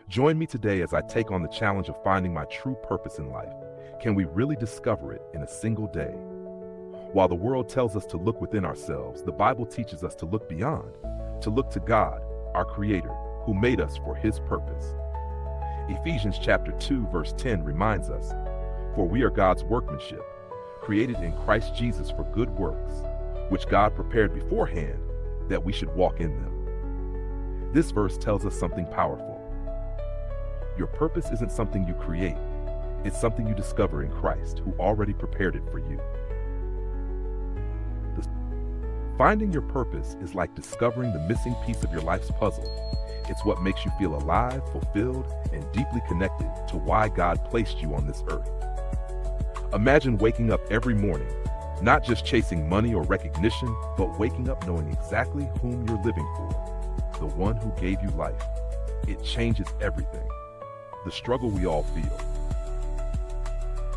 Join me today as I take on the challenge of finding my true purpose in life. Can we really discover it in a single day? While the world tells us to look within ourselves, the Bible teaches us to look beyond, to look to God, our Creator, who made us for His purpose. Ephesians chapter 2, verse 10 reminds us, "For we are God's workmanship, created in Christ Jesus for good works, which God prepared beforehand that we should walk in them." This verse tells us something powerful. Your purpose isn't something you create, it's something you discover in Christ, who already prepared it for you. Finding your purpose is like discovering the missing piece of your life's puzzle. It's what makes you feel alive, fulfilled, and deeply connected to why God placed you on this earth. Imagine waking up every morning, not just chasing money or recognition, but waking up knowing exactly whom you're living for, the one who gave you life. It changes everything. The struggle we all feel.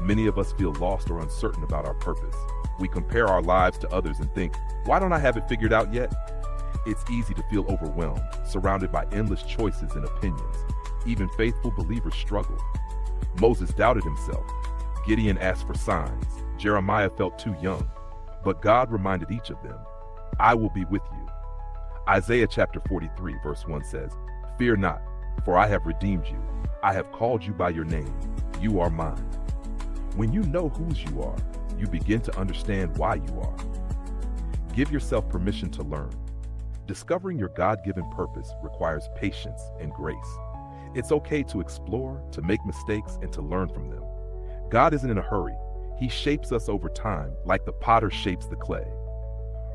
Many of us feel lost or uncertain about our purpose. We compare our lives to others and think, "Why don't I have it figured out yet?" It's easy to feel overwhelmed, surrounded by endless choices and opinions. Even faithful believers struggle. Moses doubted himself. Gideon asked for signs. Jeremiah felt too young. But God reminded each of them, "I will be with you." Isaiah chapter 43, verse 1 says, "Fear not, for I have redeemed you. I have called you by your name. You are mine." When you know whose you are, you begin to understand why you are. Give yourself permission to learn. Discovering your God-given purpose requires patience and grace. It's okay to explore, to make mistakes, and to learn from them. God isn't in a hurry. He shapes us over time, like the potter shapes the clay.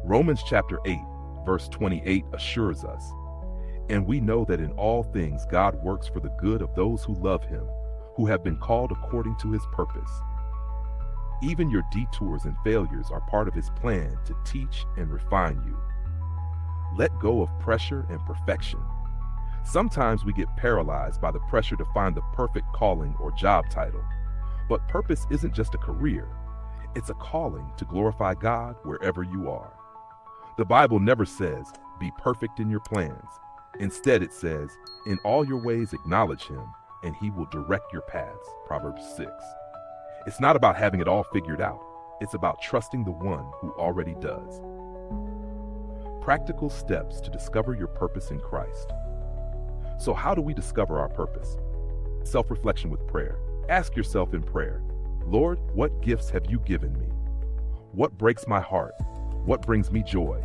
Romans chapter 8, verse 28 assures us, "And we know that in all things God works for the good of those who love Him, who have been called according to His purpose." Even your detours and failures are part of His plan to teach and refine you. Let go of pressure and perfection. Sometimes we get paralyzed by the pressure to find the perfect calling or job title. But purpose isn't just a career. It's a calling to glorify God wherever you are. The Bible never says, "Be perfect in your plans." Instead, it says, "In all your ways acknowledge Him, and He will direct your paths." Proverbs 6. It's not about having it all figured out. It's about trusting the one who already does. Practical steps to discover your purpose in Christ. So how do we discover our purpose? Self-reflection with prayer. Ask yourself in prayer, "Lord, what gifts have you given me? What breaks my heart? What brings me joy?"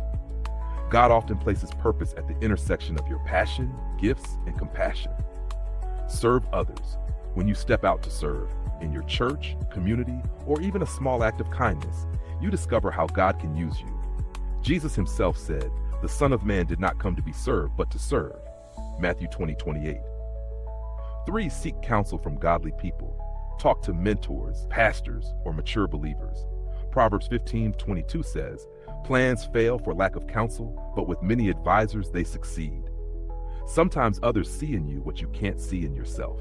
God often places purpose at the intersection of your passion, gifts, and compassion. Serve others. When you step out to serve, in your church, community, or even a small act of kindness, you discover how God can use you. Jesus Himself said, "The Son of Man did not come to be served, but to serve." Matthew 20:28. 3. Seek counsel from godly people. Talk to mentors, pastors, or mature believers. Proverbs 15:22 says, "Plans fail for lack of counsel, but with many advisors they succeed." Sometimes others see in you what you can't see in yourself.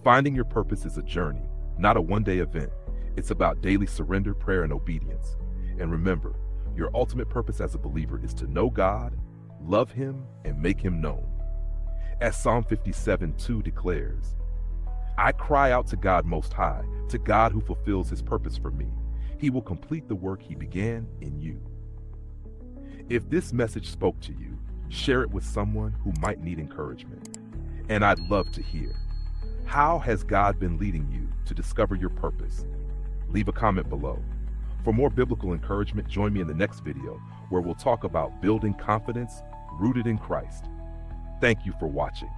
Finding your purpose is a journey, not a one-day event. It's about daily surrender, prayer, and obedience. And remember, your ultimate purpose as a believer is to know God, love Him, and make Him known. As Psalm 57:2 declares, "I cry out to God Most High, to God who fulfills His purpose for me. He will complete the work He began in you." If this message spoke to you, share it with someone who might need encouragement. And I'd love to hear, how has God been leading you to discover your purpose? Leave a comment below. For more biblical encouragement, join me in the next video where we'll talk about building confidence rooted in Christ. Thank you for watching.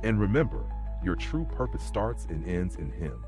And remember, your true purpose starts and ends in Him.